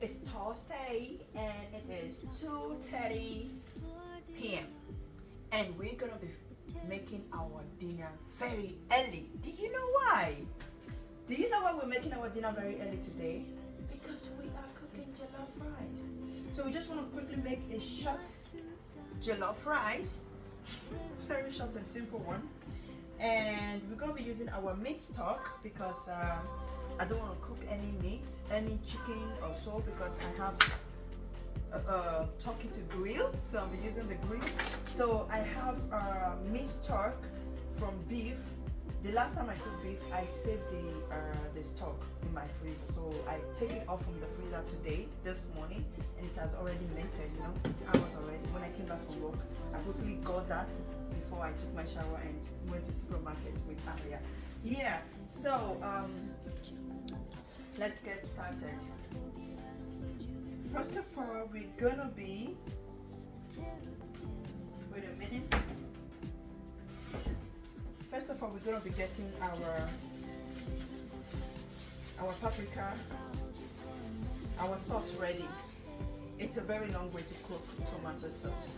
It's Thursday and it is 2:30 p.m. and we're gonna be making our dinner very early. Do you know why? Do you know why we're making our dinner very early today? Because we are cooking jollof rice. So we just want to quickly make a short jollof rice, very short and simple one. And we're gonna be using our meat stock because I don't want to cook any meat, any chicken or so, because I have turkey to grill, so I'll be using the grill. So I have meat stock from beef. The last time I cooked beef, I saved the stock in my freezer, so I take it off from the freezer today, this morning, and it has already melted. You know, it's hours already. When I came back from work, I quickly got that before I took my shower and went to supermarket with Aria. Yeah, so let's get started. First of all, we're gonna be, wait a minute. First of all, we're gonna be getting our paprika, our sauce ready. It's a very long way to cook tomato sauce.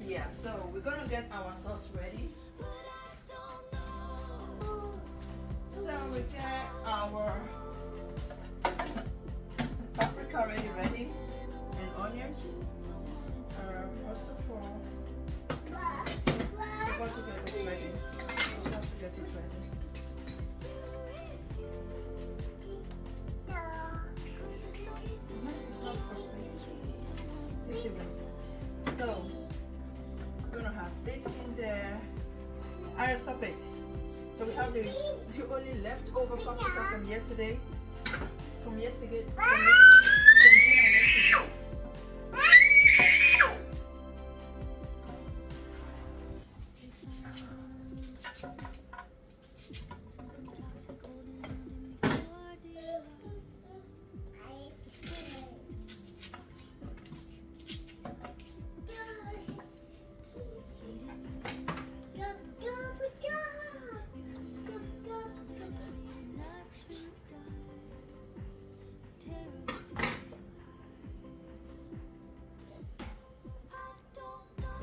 Yeah, so we're gonna get our sauce ready. So we get our paprika ready and onions. First of all, we got to get this ready. We have to get it ready. It's not complete. So we're gonna have this in there. Alright, stop it. So we have the only leftover paprika from yesterday. From yesterday.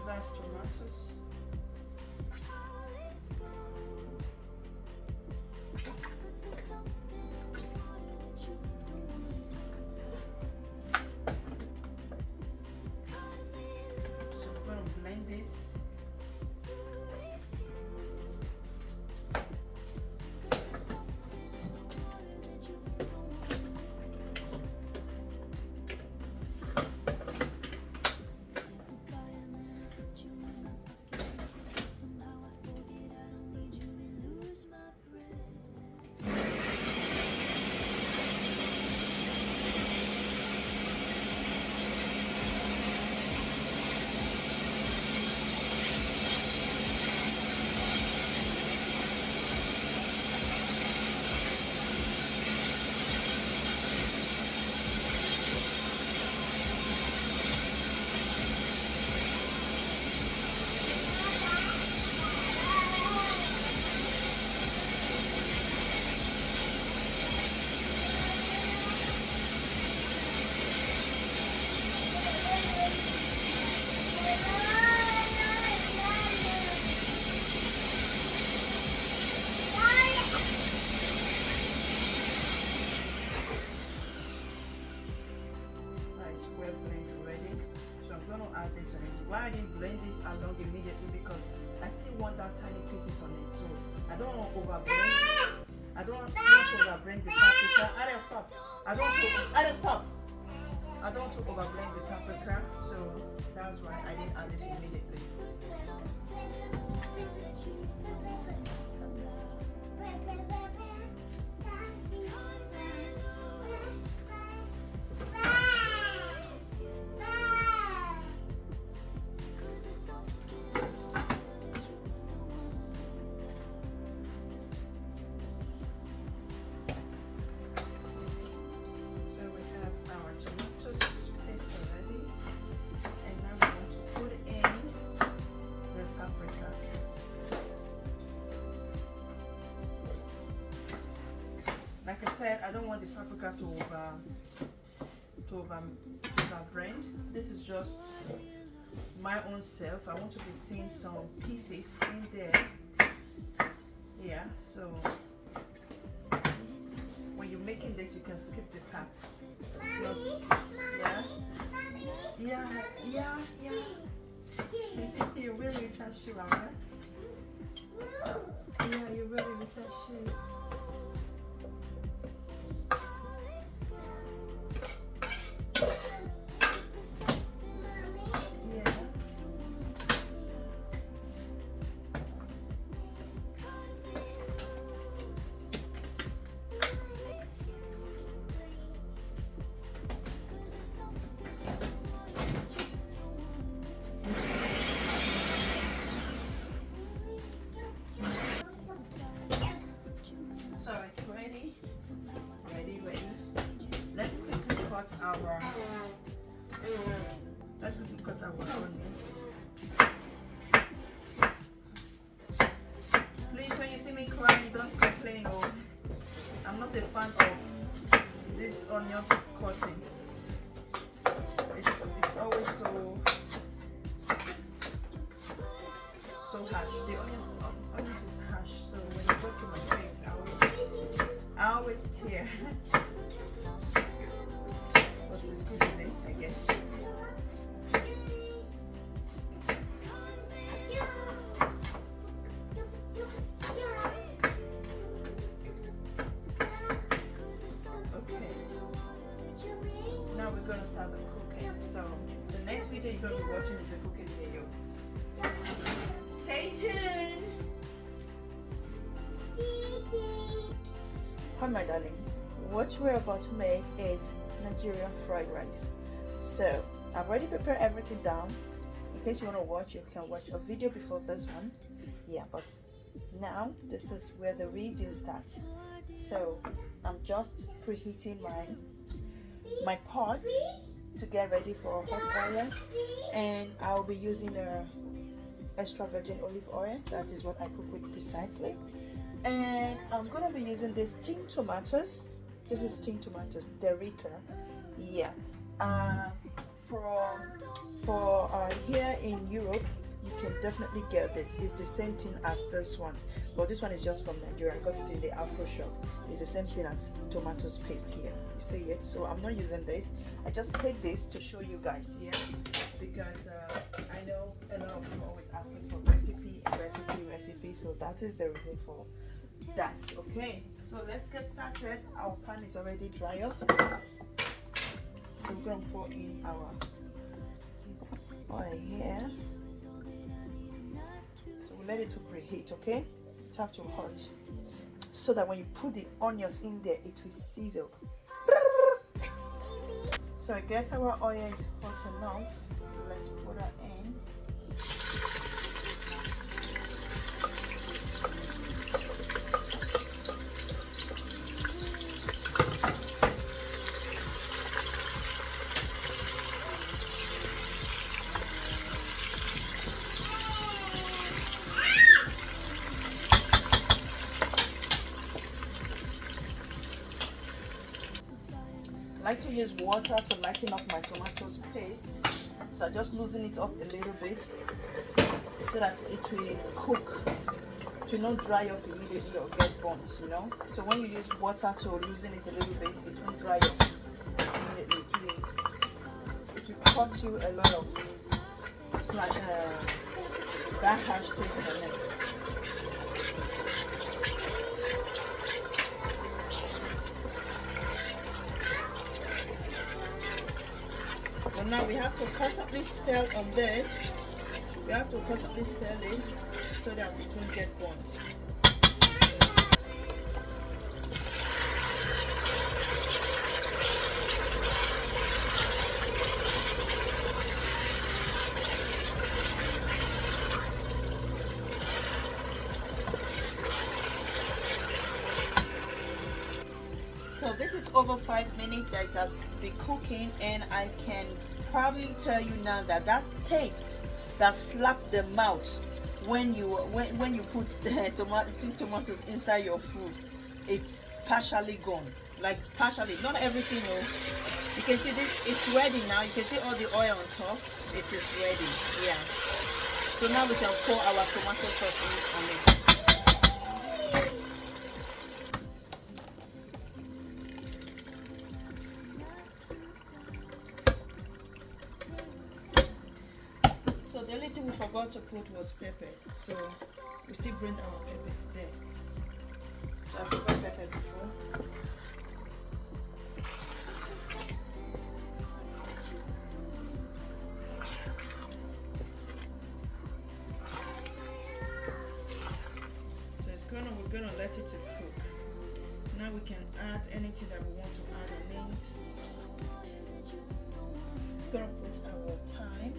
That's tomatoes. So I'm going to blend this. Well blended already, so I'm going to add this on it. Why I didn't blend this along immediately, because I still want that tiny pieces on it, so I don't want to overblend. I don't want to overblend the paprika. Ada, stop. I don't want to overblend the paprika, so that's why I didn't add it immediately. Like I said, I don't want the paprika to to over brand. This is just my own self. I want to be seeing some pieces in there. Yeah, so when you're making this, you can skip the part. It's not, yeah, you will reach a shoe, right? Yeah, you will reach a shoe. Let's quickly cut our onions. Please, when you see me crying, don't complain. Oh, I'm not a fan of this onion cutting. It's always so harsh. The onions is harsh. So when you go through my face, I always tear. But it's good today, I guess. Okay. Now we're gonna start the cooking. So the next video you're gonna be watching is the cooking video. Stay tuned. Hi my darlings. What we're about to make is Nigerian fried rice. So I've already prepared everything down. In case you want to watch, you can watch a video before this one. Yeah, but now this is where the real deal starts. So I'm just preheating my pot to get ready for hot oil, and I'll be using extra virgin olive oil. That is what I cook with precisely. And I'm gonna be using these tin tomatoes. This is tin tomatoes, Derica. Yeah. For here in Europe, you can definitely get this. It's the same thing as this one, but this one is just from Nigeria. I got it in the Afro shop. It's the same thing as tomatoes paste here. You see it? So I'm not using this. I just take this to show you guys here, because I know a lot of people always asking for recipe. So that is the reason for that. Okay, so let's get started. Our pan is already dry up, so we're gonna pour in our oil here. So we let it to preheat. Okay, it have to hot, so that when you put the onions in there, it will sizzle. So I guess our oil is hot enough. Let's put that in. I like to use water to lighten up my tomatoes paste, so I just loosen it up a little bit so that it will cook. It will not dry up immediately or get burnt, you know. So when you use water to loosen it a little bit, it won't dry up immediately. It will cut you a lot of that harsh taste in it. But now we have to constantly stir on this. We have to constantly stir it so that it won't get burnt. So this is over 5 minutes that it has been cooking, and I can probably tell you now that that taste that slapped the mouth when you put the tomatoes inside your food, it's partially gone. like partially, not everything. Oh, you can see this, it's ready now. You can see all the oil on top. It is ready. Yeah. So now we can pour our tomato sauce on it. So the only thing we forgot to put was pepper. So we still bring our pepper there. So I forgot pepper before. So it's we're gonna let it to cook. Now we can add anything that we want to add on it. We're gonna put our thyme.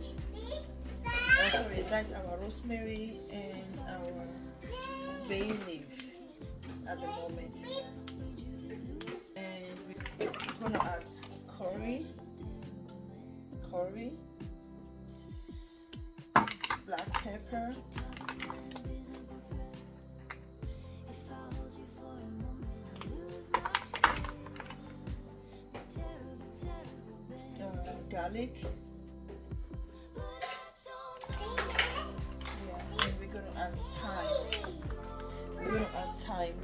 Sorry, that's our rosemary and our bay leaf at the moment. And we're gonna add curry, black pepper, garlic. We're going to add thyme.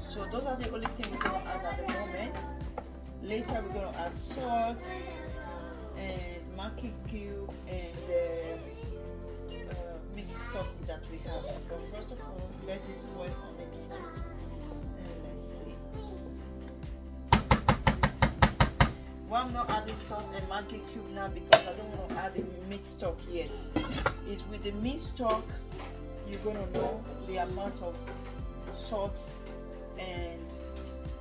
So those are the only things we're going to add at the moment. Later we're going to add salt and Maggi cube and the mixed stock that we have. But first of all, let this boil on it first. And let's see. Well, I'm not adding salt and Maggi cube now because I don't want to add the mixed stock yet. Is with the mixed stock you're gonna know the amount of salt and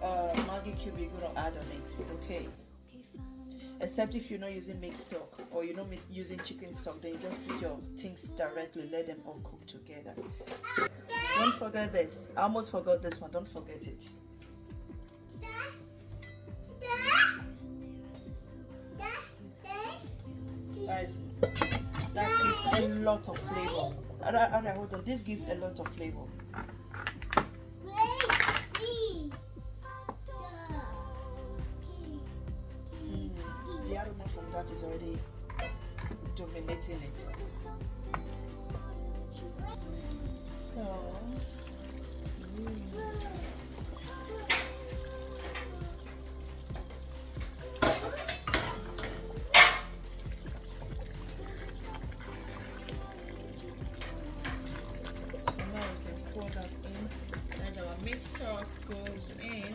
Maggi cube you're gonna add on it. Okay. Except if you're not using mixed stock or you're not using chicken stock, then you just put your things directly. Let them all cook together. Don't forget this. I almost forgot this one. Don't forget it. Guys, that gives a lot of flavor. Alright, hold on. This gives a lot of flavor. The aroma from that is already dominating it. So, mixed stock goes in.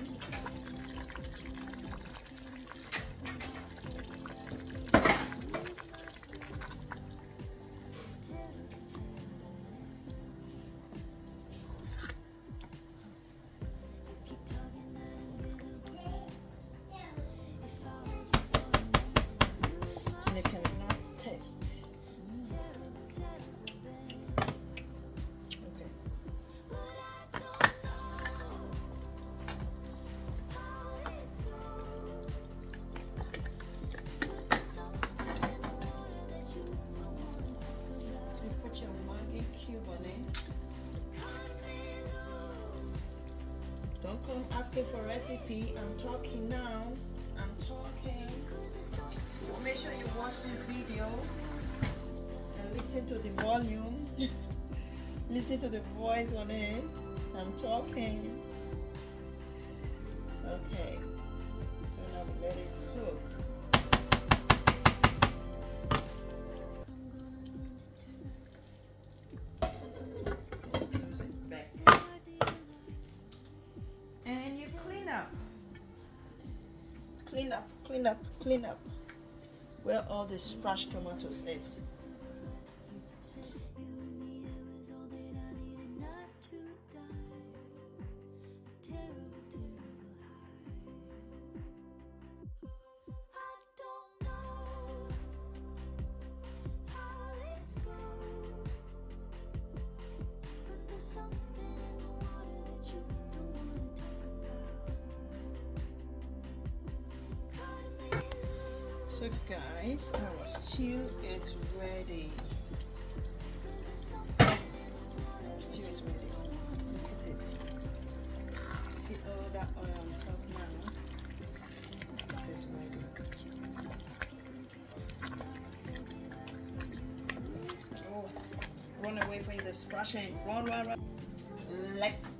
And you cannot taste. Don't come asking for recipe. I'm talking now. I'm talking. So make sure you watch this video and listen to the volume. Listen to the voice on it. I'm talking. Okay. So now we let it cook. Clean up where all the splashed tomatoes is. So guys, our stew is ready. Our stew is ready. Look at it. see all that oil on top now. It is ready. Oh, run away from the splashing. Run. Let's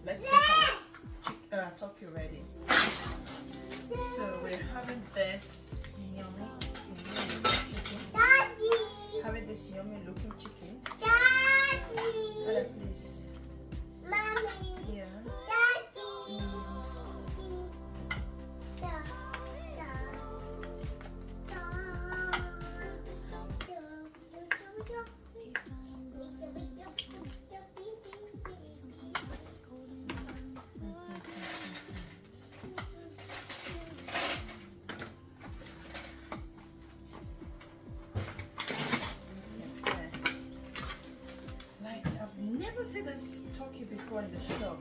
get our turkey ready. So we're having this yummy chicken. Daddy! Having this yummy looking chicken. Daddy! Please. Mommy! Yeah? Daddy! Never seen this turkey before in the shop.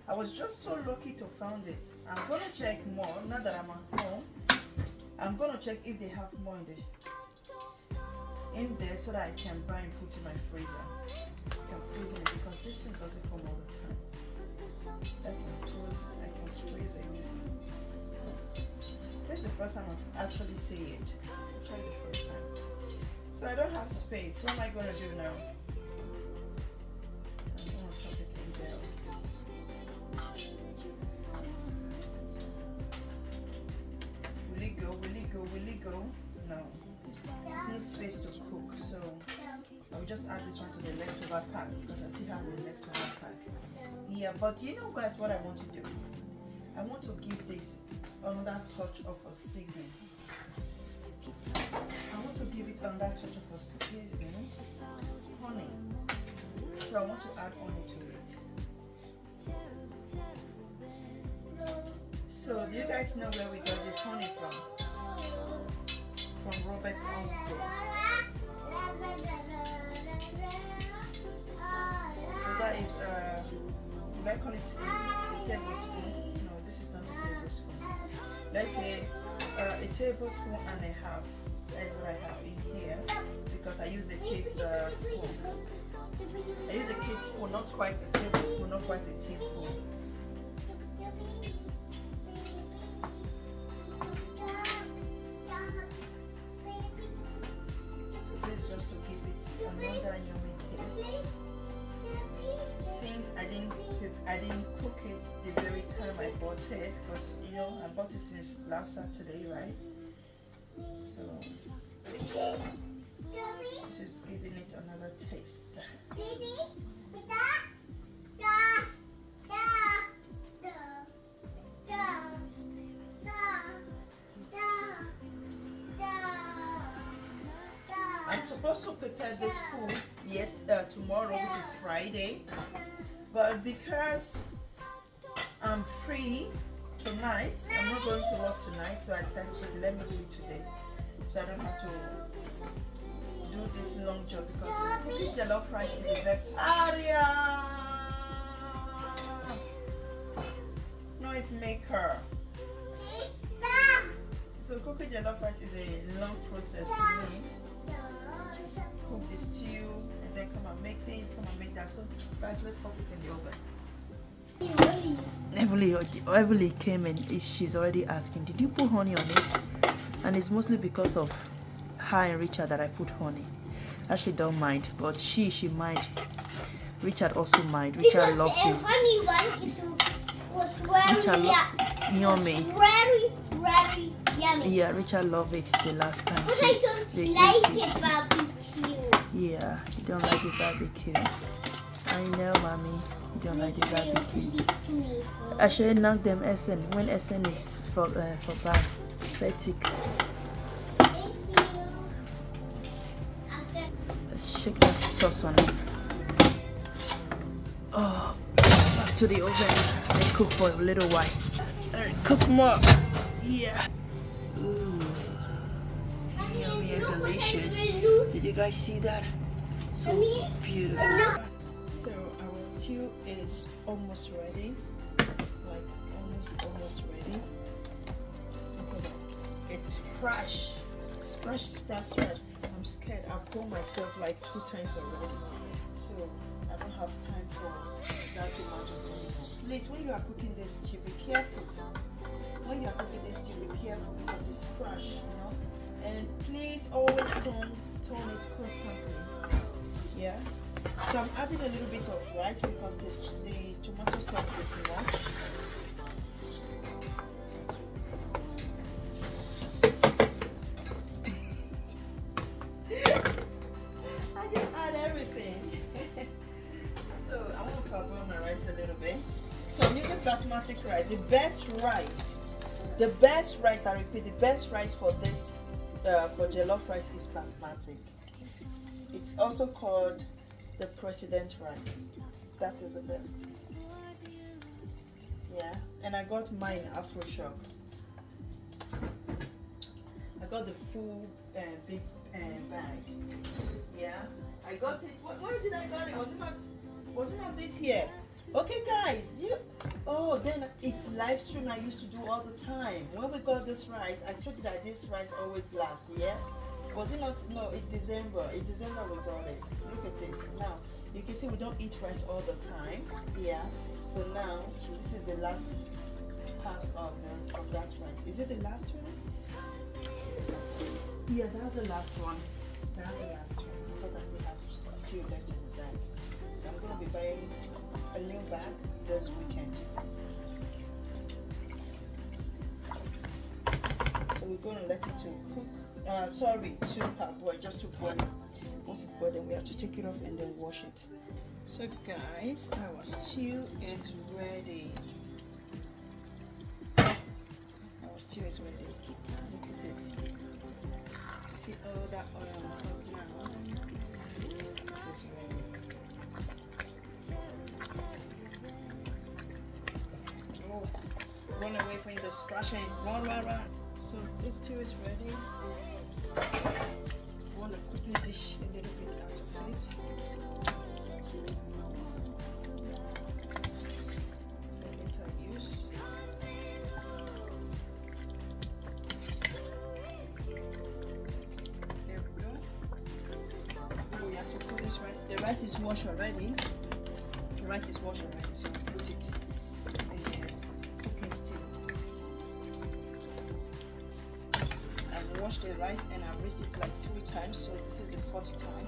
I was just so lucky to find it. I'm gonna check more now that I'm at home. I'm gonna check if they have more in there so that I can buy and put in my freezer. I can freeze it because this thing doesn't come all the time. I can freeze it. This is the first time I've actually seen it. I'll try the first time. So I don't have space. What am I gonna do now? Will it go? No. It needs space to cook, so I'll just add this one to the leftover pack because I still have the leftover pack. Yeah, but you know guys what I want to do? I want to give this another touch of a seasoning. I want to give it another touch of a seasoning. Honey. So I want to add honey to it. So do you guys know where we got this honey from? From Robert's uncle. So that is, do I call it a tablespoon? No, this is not a tablespoon. Let's say a tablespoon and a half. That is what I have in here because I use the kid's spoon. I use the kid's spoon, not quite a tablespoon, not quite a teaspoon. Just to give it another yummy taste. Since I didn't cook it the very time I bought it, because you know I bought it since last Saturday, right? So this is giving it another taste. I'm supposed to prepare this food tomorrow, which is Friday, but because I'm free tonight, I'm not going to work tonight, so I decided to let me do it today, so I don't have to do this long job because cooking jollof rice is a very noise maker. So cooking jollof rice is a long process for me. Cook the stew and then come and make this, come and make that. So guys, let's pop it in the oven. Heavily came in. She's already asking, did you put honey on it? And it's mostly because of her and Richard that I put honey. Actually don't mind, but she might. Richard also might. Richard loved it. Honey one was very yummy. Very yummy. Yeah, Richard loved it the last time. But I don't like it barbecue. Yeah, you don't like it barbecue. I know, mommy. You don't like it barbecue. I should knock them SN when SN is for pathetic. Let's shake that sauce on it. Oh, back to the oven and cook for a little while. Alright, cook more. Yeah. Ooh. Yummy and delicious. Did you guys see that? So beautiful. So our stew is almost ready. Like almost ready. Look at that. It's fresh. Fresh. I'm scared. I've burned myself like 2 times already. So I don't have time for that to matter. please, when you are cooking this stew, be careful. When you are cooking this stew, be careful because it's fresh, you know. And please always turn it constantly. Yeah. So I'm adding a little bit of rice because the tomato sauce is much. I just add everything. So I want to cover my rice a little bit. So I'm using basmati rice. The best rice, I repeat, the best rice for this, for jollof rice is basmati. It's also called the president rice. That is the best. Yeah, and I got mine Afro Shop. I got the full big bag. Yeah, I got it. Where did I got it? Was it not this year? Okay, guys. Then it's live stream I used to do all the time. When we got this rice, I told you that this rice always lasts. Yeah. Was it not? No, it's December. It's December we got it. Look at it. Now, you can see we don't eat rice all the time. Yeah. So now, this is the last pass of that rice. Is it the last one? Yeah, that's the last one. That's the last one. I thought I still have a few left in the bag. So I'm going to be buying a new bag this weekend. So we're going to let it to cook. To parboil, just to boil. Once it boils, then we have to take it off and then wash it. So guys, our stew is ready. Our stew is ready. Look at it. You see all that oil on top now? It is ready. Oh, run away from the splashing. Run. So this stew is ready. I want to quickly dish a little bit out of it. For later use. There we go. We have to put this rice. The rice is washed already. So we put it in the cooking stew. I've washed the rice and I've rinsed it like 3 times, so this is the 4th time.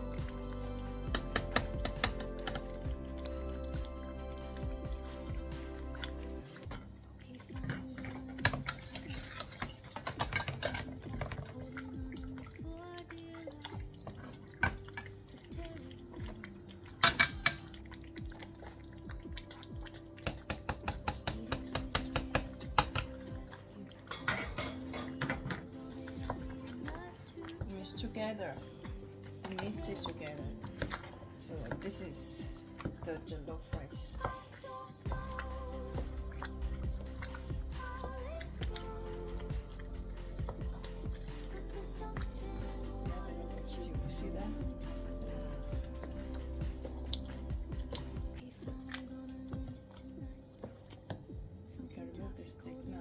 Together, mixed it together. So this is the jollof rice. You see that? You can remove the stick now.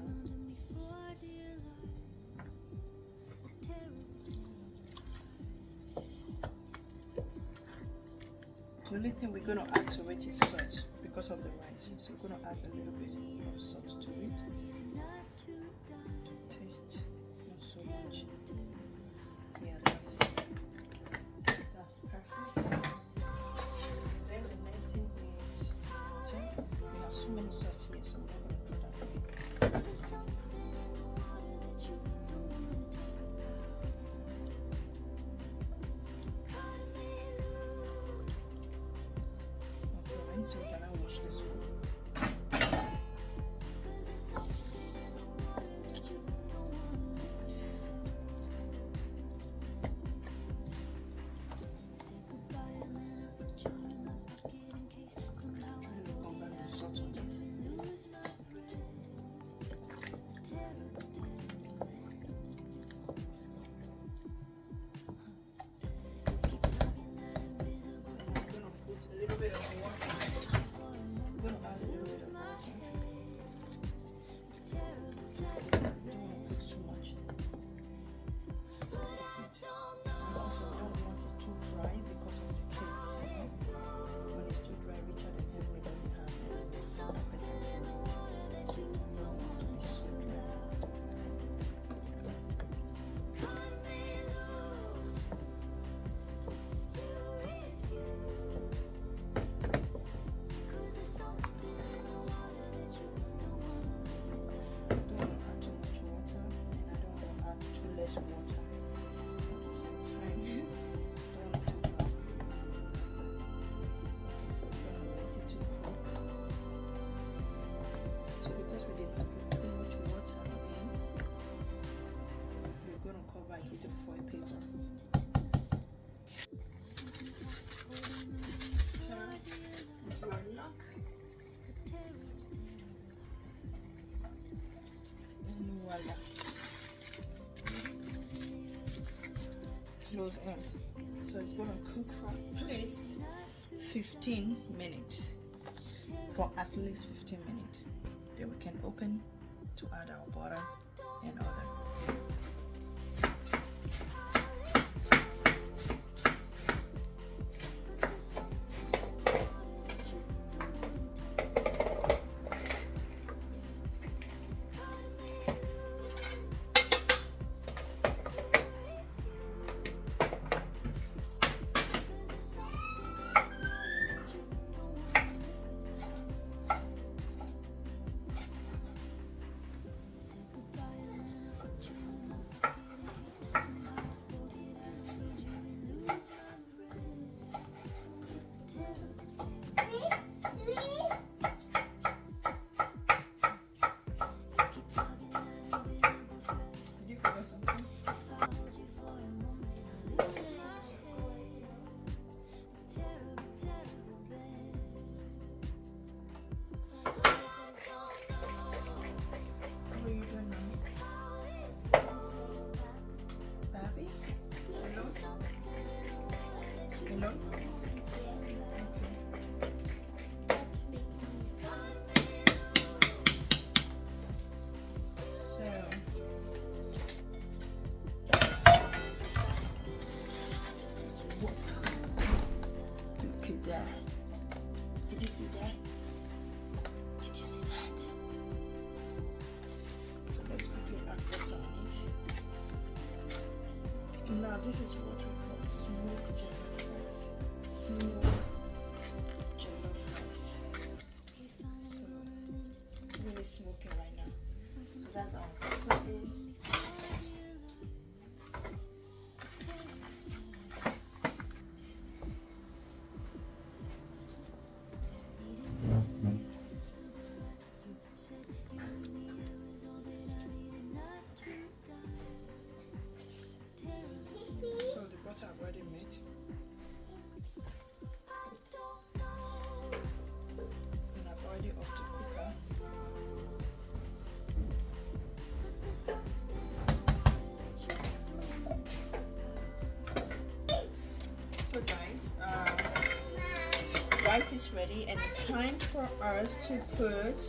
The only thing we're going to add to it is salt because of the rice. So we're going to add a little bit of salt to it to taste, not so much. Yeah, that's perfect. Then the next thing is water. We have so many sauce here, so we're not going to throw that away. So we can now wash this one. Trying to combat the salt on it. Allah. Close in. So it's going to cook for at least 15 minutes. For at least 15 minutes. Then we can open to add our butter and other. Did you see that? Did you see that? So let's quickly add butter on it. Now this is what we call smoked jollof rice. Smoked jollof rice. So really smoking right now. So that's our topping. I've already made. And I've already off the cooker. So guys, rice is ready and it's time for us to put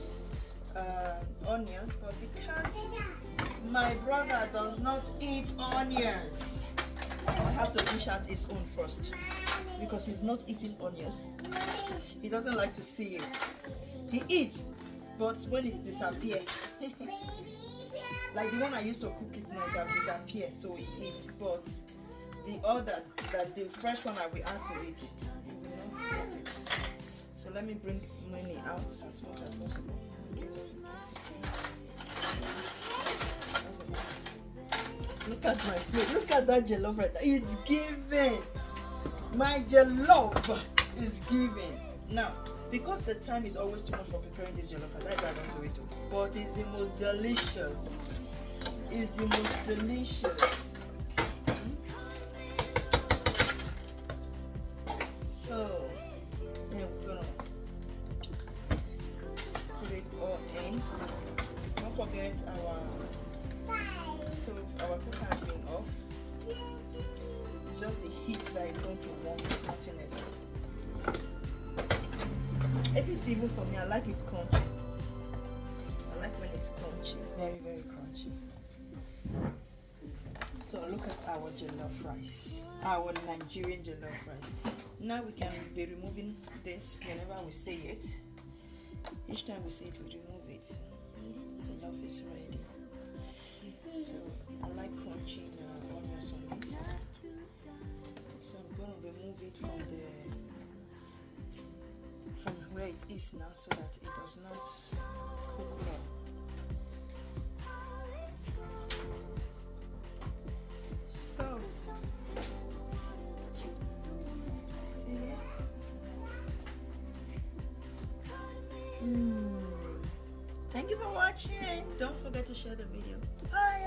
onions, but because my brother does not eat onions, I have to dish out his own first because he's not eating onions. He doesn't like to see it. He eats, but when it disappears, like the one I used to cook it now, that disappear, so he eats. But the other, that the fresh one I will add to it, he will not eat it. So let me bring many out as much as possible in case of Look at my plate. Look at that jollof right there. It's given. My jollof is given. Now, because the time is always too much for preparing this jollof, I don't do it too. But it's the most delicious. It's the most delicious. So, then we're gonna put it all in. Don't forget our stove, our cooker has been off. It's just the heat that is going to warm it, nothing else. If it's even for me, I like it crunchy. I like when it's crunchy, very, very crunchy. So look at our jollof rice, our Nigerian jollof rice. Now we can be removing this whenever we say it. Each time we say it, we remove it. The jollof is ready. So I like crunching onions on it. So I'm going to remove it from where it is now, so that it does not cook well. So see. Thank you for watching. Don't forget to share the video. Bye.